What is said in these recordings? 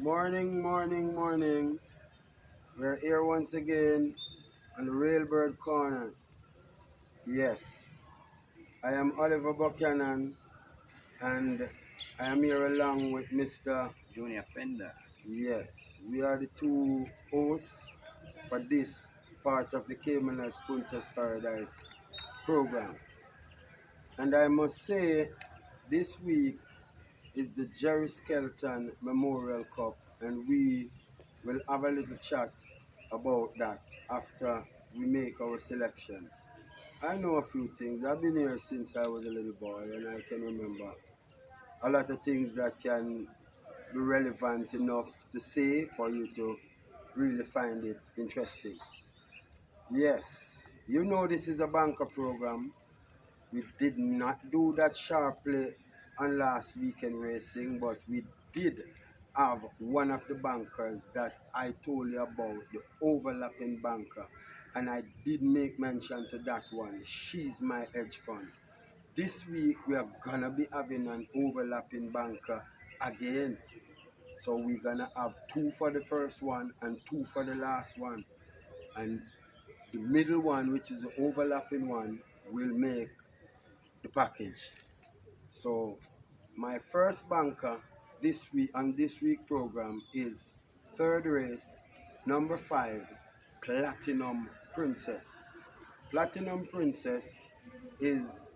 Morning, morning, morning. We're here once again on the Railbird Corners. Yes, I am Oliver Buchanan and I am here along with Mr. Junior Fender. Yes, we are the two hosts for this part of the Caymanas Paradise program. And I must say, this week is the Jerry Skelton Memorial Cup, and we will have a little chat about that after we make our selections. I know a few things. I've been here since I was a little boy, and I can remember a lot of things that can be relevant enough to say for you to really find it interesting. Yes, you know this is a banker program. We did not do that sharply on last weekend racing, but we did have one of the bankers that I told you about, the overlapping banker. And I did make mention to that one. She's my hedge fund. This week we are gonna be having an overlapping banker again. So we're gonna have two for the first one and two for the last one. And the middle one, which is the overlapping one, will make the package. So my first banker this week on this week program is third race, number 5, Platinum Princess. Platinum Princess is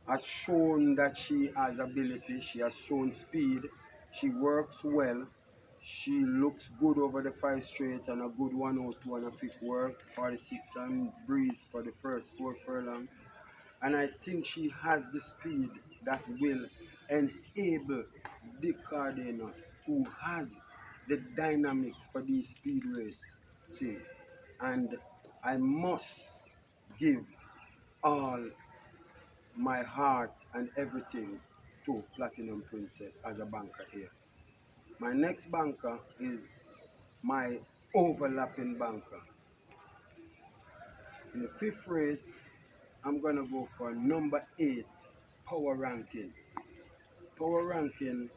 has shown that she has ability, she has shown speed, she works well, she looks good over the 5 straight and a good 102 and a fifth work, 46 and breeze for the first 4 furlong. And I think she has the speed that will enable Dick Cardenas, who has the dynamics for these speed races. And I must give all my heart and everything to Platinum Princess as a banker here. My next banker is my overlapping banker. In the 5th race, I'm going to go for number 8, Power Ranking. Power Ranking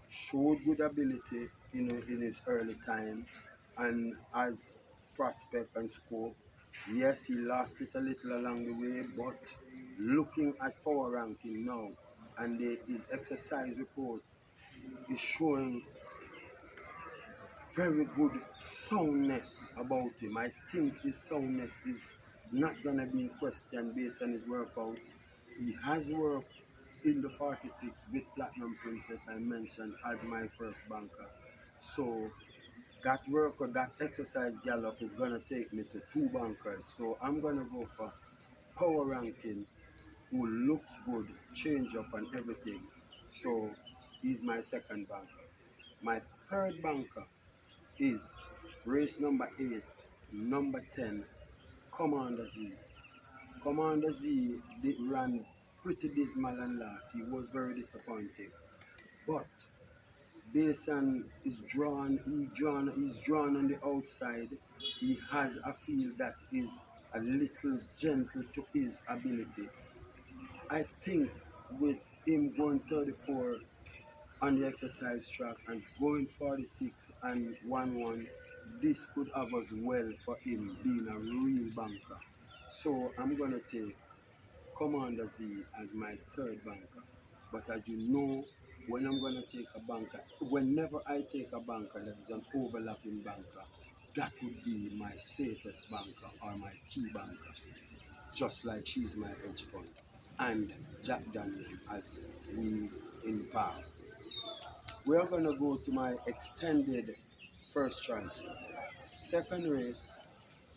showed good ability in his early time and as prospect and scope. Yes, he lost it a little along the way, but looking at Power Ranking now and his exercise report is showing very good soundness about him. I think his soundness is not going to be in question based on his workouts. He has worked in the 46 with Platinum Princess I mentioned as my first banker. So that work or that exercise gallop is going to take me to 2 bankers. So I'm going to go for Power Ranking, who looks good, change up and everything. So he's my second banker. My third banker is race number 8, number 10, Commander Z. Commander Z ran pretty dismal and last. He was very disappointing. But based on he's drawn on the outside. He has a feel that is a little gentle to his ability. I think with him going 34 on the exercise track and going 46 and 1-1, this could have us well for him being a real banker. So I'm going to take Commander Z as my third banker. But as you know, when I'm going to take a banker, whenever I take a banker that is an overlapping banker, that would be my safest banker or my key banker. Just like she's my hedge fund. And Jack Daniel as we in the past. We're going to go to my extended first choices. Second race,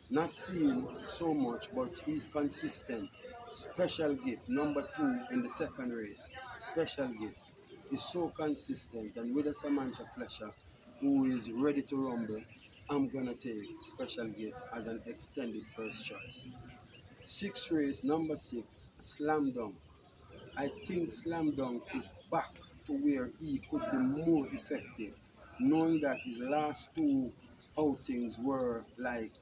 not seen so much, but he's consistent. Special gift, number 2 in the second race. Special gift is so consistent, and with a Samantha Fletcher, who is ready to rumble, I'm gonna take special gift as an extended first choice. Sixth race, number 6, Slam Dunk. I think Slam Dunk is back to where he could be more effective, knowing that his last 2 outings were like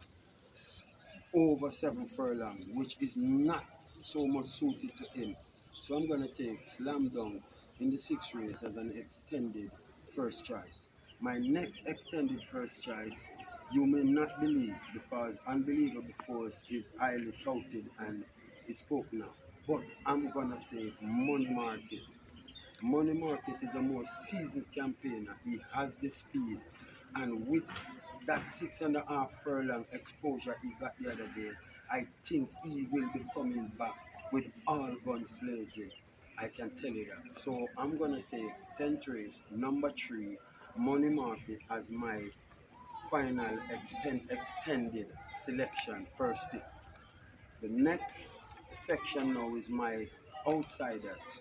over 7 furlong, which is not so much suited to him. So I'm going to take Slam Dunk in the 6th race as an extended first choice. My next extended first choice, you may not believe because Unbelievable Force is highly touted and is spoken of. But I'm gonna say Money Market. Money Market is a more seasoned campaigner. He has the speed, and with that 6.5 furlong exposure he got the other day, I think he will be coming back with all guns blazing. I can tell you that. So I'm gonna take 10th race, number 3, Money Market as my final extended selection, first pick. The next section now is my outsiders.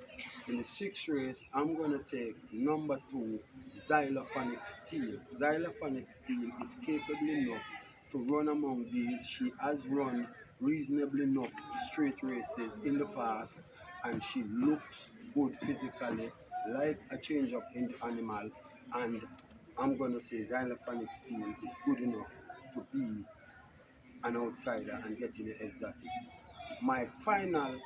In the sixth race, I'm going to take number 2, Xylophonic Steel. Xylophonic Steel is capable enough to run among these. She has run reasonably enough straight races in the past, and she looks good physically, like a change up in the animal. And I'm going to say Xylophonic Steel is good enough to be an outsider and getting the exotics. My final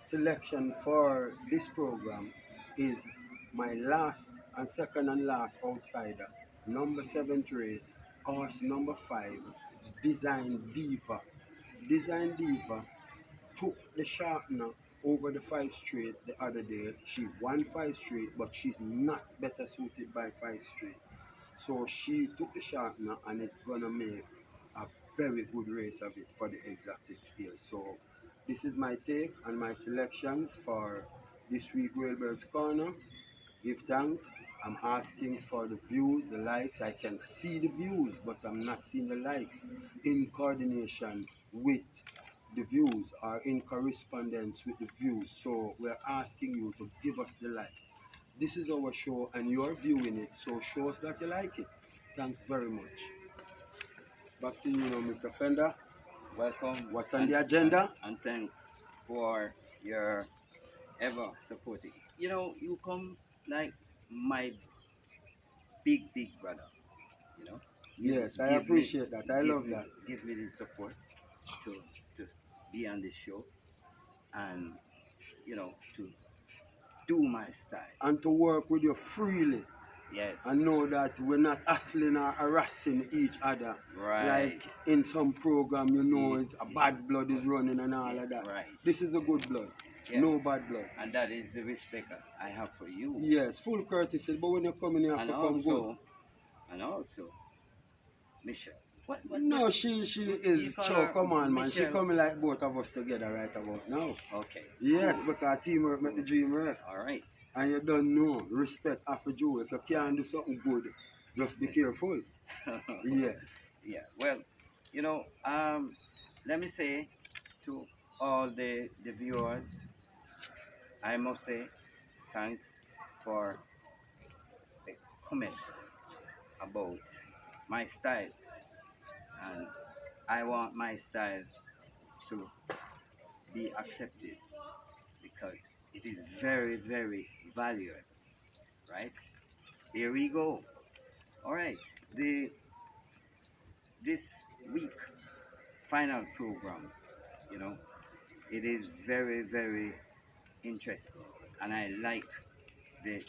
selection for this program is my last and second and last outsider, number 7th race, horse number 5, Design Diva. Design Diva took the sharpener over the 5 straight the other day. She won 5 straight, but she's not better suited by 5 straight. So she took the sharpener and is gonna make a very good race of it for the exotics here. So this is my take and my selections for this week Whalebirds Corner. Give thanks. I'm asking for the views, the likes. I can see the views, but I'm not seeing the likes in coordination with the views or in correspondence with the views. So we're asking you to give us the like. This is our show and you're viewing it, so show us that you like it. Thanks very much. Back to you now, Mr. Fender. Welcome. What's on the agenda? And thanks for your ever supporting. You know, you come like my big brother. You know. Yes, I Give me, appreciate that. I give love me, that. give me the support to to be on the show and to do my style. And to work with you freely Yes. and know that we're not hustling or harassing each other. Right. Like in some program, it's a bad blood is running and all of that. Right. This is a good blood. Yeah. No bad blood. And that is the respect I have for you. Yes, full courtesy, but when you come in, you have And to come good. also, Michelle. What, No, she is. call So her come on, man. She Michelle? coming like both of us together right about now. Okay. Yes, because teamwork make the dream work. All right. And you don't know respect after you. If you can't do something good, just be careful. Yes. Yeah. Well, let me say to all the viewers, I must say thanks for the comments about my style, and I want my style to be accepted because it is very valuable, right? Here we go. All right, the this week final program, you know, it is very interesting, and I like the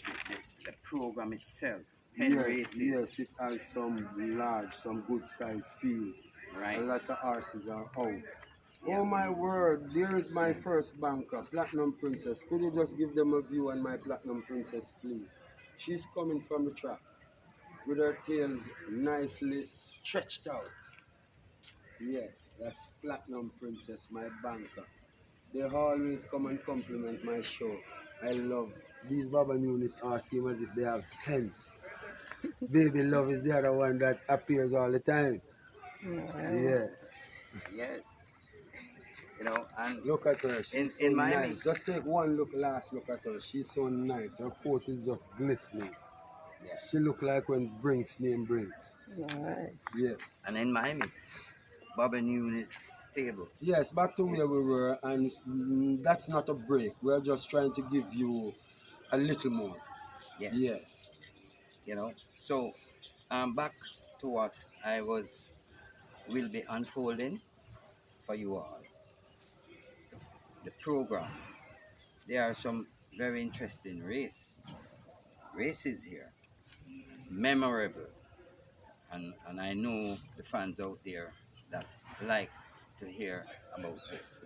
program itself. 10 races. Yes, it has some large, some good size field. Right. A lot of horses are out. Yeah. Oh my word, there's my first banker, Platinum Princess. Could you just give them a view on my Platinum Princess, please? She's coming from the track with her tails nicely stretched out. Yes, that's Platinum Princess, my banker. They always come and compliment my show. I love these Baba Nunis are seem as if they have sense. Baby Love is the other one that appears all the time. Yes. Yes. And Look at her. She's in so my nice. mix. Just take one last look at her. She's so nice. Her coat is just glistening. Yes. She look like when Brinks name Brinks. Yes. And in my mix, Baba Nunes stable. Yes, back to where we were, and that's not a break. We're just trying to give you a little more. Yes. So back to what I will be unfolding for you all. The program. There are some very interesting races here. Memorable. and I know the fans out there that like to hear about this.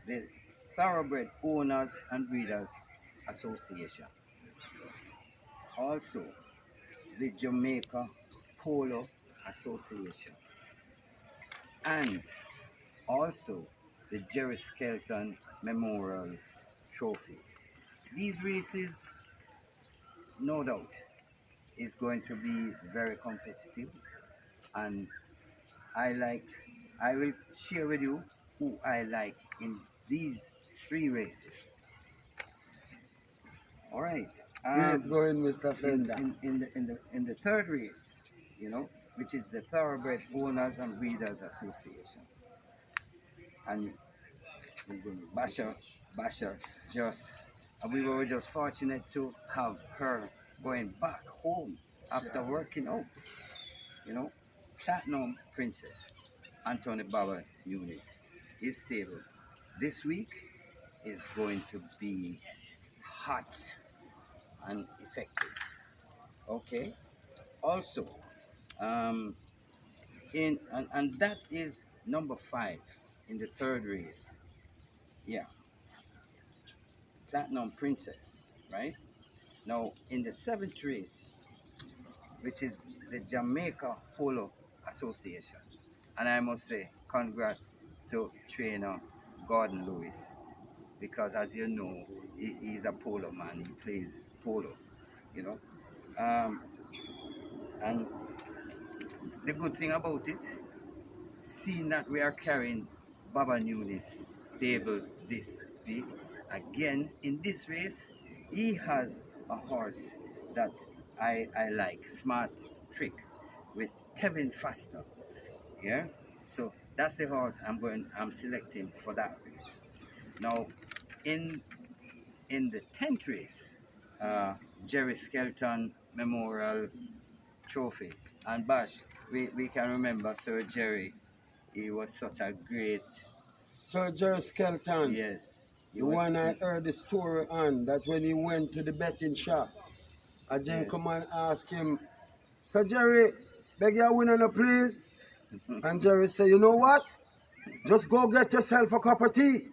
The Thoroughbred Owners and Breeders Association, also the Jamaica Polo Association, and also the Jerry Skelton Memorial Trophy. These races, no doubt, is going to be very competitive, and I like. I will share with you who I like in these three races. All right. Great going, Mr. In, Fender. in the third race, you know, which is the Thoroughbred Owners and Breeders Association, and Basha just we were just fortunate to have her going back home after working out. You know, Platinum Princess Anthony Baba Eunice is stable. This week is going to be hot and effective. Okay. Also, um, and that is number 5 in the third race. Yeah, Platinum Princess, right? Now in the seventh race, which is the Jamaica Polo Association, and I must say, congrats to trainer Gordon Lewis, because as you know, he's a polo man. He plays polo, you know. And the good thing about it, seeing that we are carrying Baba Nunes stable this week, again in this race, he has a horse that I like, Smart Trick, with Tevin Faster. Yeah, so that's the horse I'm selecting for that race. Now, in the 10th race, Jerry Skelton Memorial Trophy. And Bash, we can remember Sir Jerry. He was such a great, Sir Jerry Skelton, yes, he the was, one I heard the story on, that when he went to the betting shop, a yes. gentleman asked him, Sir Jerry, beg you win on a please? And Jerry said, you know what? Just go get yourself a cup of tea.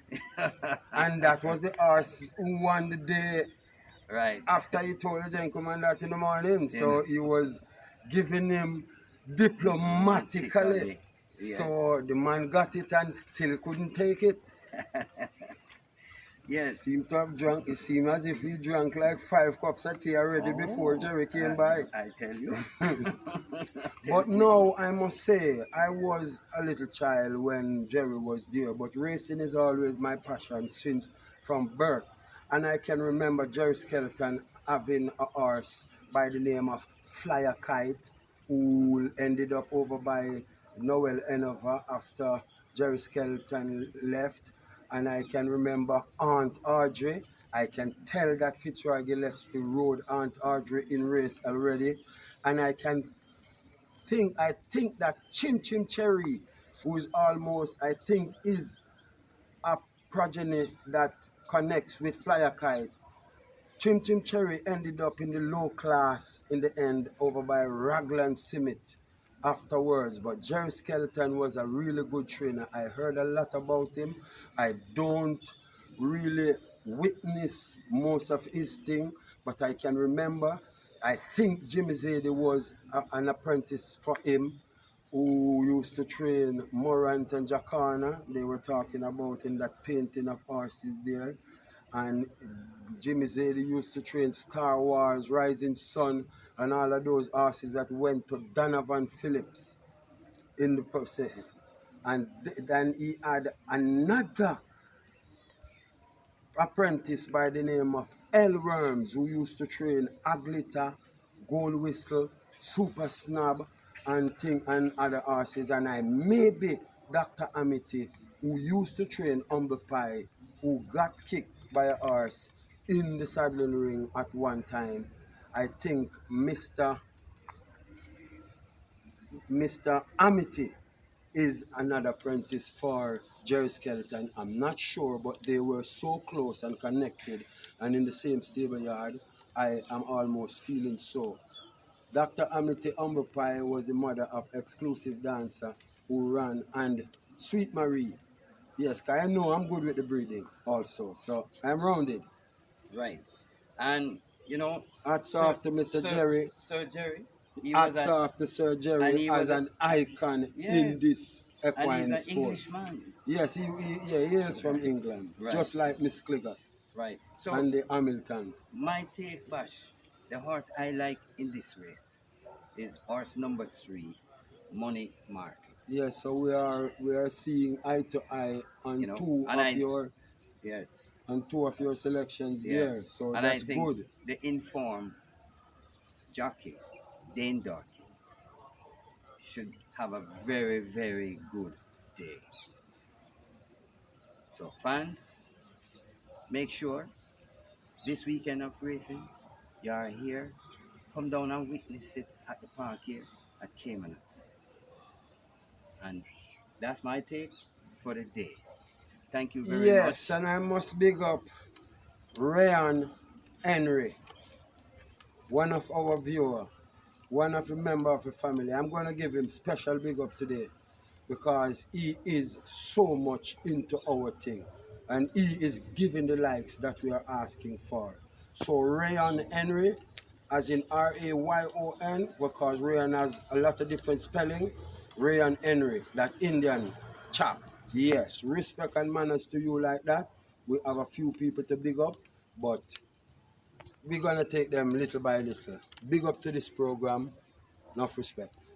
And that was the horse who won the day Right. after he told the gentleman that in the morning. So he was giving him diplomatically. Diplomatically, So the man got it and still couldn't take it. yes. Seemed to have drunk. It seemed as if he drank like 5 cups of tea already before Jerry came by. I tell you. But no, I must say, I was a little child when Jerry was there. But racing is always my passion since from birth. And I can remember Jerry Skelton having a horse by the name of Flyer Kite, who ended up over by Noel Enover after Jerry Skelton left. And I can remember Aunt Audrey. I can tell that Fitzroy Gillespie rode Aunt Audrey in race already. And I think that Chim Chim Cherry, who is almost, I think, is a progeny that connects with Flyer Kite. Chim Chim Cherry ended up in the low class in the end over by Raglan Simit afterwards. But Jerry Skelton was a really good trainer. I heard a lot about him. I don't really witness most of his thing, but I can remember, I think Jimmy Zadie was an apprentice for him, who used to train Morant and Jacana. They were talking about in that painting of horses there. And Jimmy Zadie used to train Star Wars, Rising Sun, and all of those horses that went to Donovan Phillips in the process. And then he had another apprentice by the name of L. Worms, who used to train Aglita, Gold Whistle, Super Snub, and other horses. And I maybe Dr. Amity, who used to train Humble Pie, who got kicked by a horse in the saddling ring at one time. I think Mr. Amity is another apprentice for Jerry Skelton. I'm not sure, but they were so close and connected and in the same stable yard. I am almost feeling so. Dr. Amity Humblepie was the mother of exclusive dancer who ran, and Sweet Marie. Yes, 'cause I know I'm good with the breeding also, so I'm rounded. Right. And you know, Hats off to Mr. Jerry. Sir Jerry, he was Hats a, off to Sir and Jerry he as was a, an icon in yes, this and he's equine an sport. Englishman. Yes, he hails from England, Right, just like Miss Cliggott right. So and the Hamiltons. my take, Bash, the horse I like in this race is horse number 3, Money Market. Yes, so we are seeing eye to eye You on know, two and of I, your yes, selections yeah, there. So and I that's think good. the informed jockey, Dane Dawkins, should have a very, very good day. So, fans, make sure this weekend of racing, you are here. Come down and witness it at the park here at Caymanas. And that's my take for the day. Thank you very Yes, much. and I must big up Ryan Henry, one of our viewer, one of the member of the family. I'm going to give him special big up today because he is so much into our thing and he is giving the likes that we are asking for. So Ryan Henry, as in Rayon, because Ryan has a lot of different spelling. Ryan Henry, that Indian chap. Yes, respect and manners to you like that. We have a few people to big up, but we're gonna take them little by little. Big up to this program, enough respect.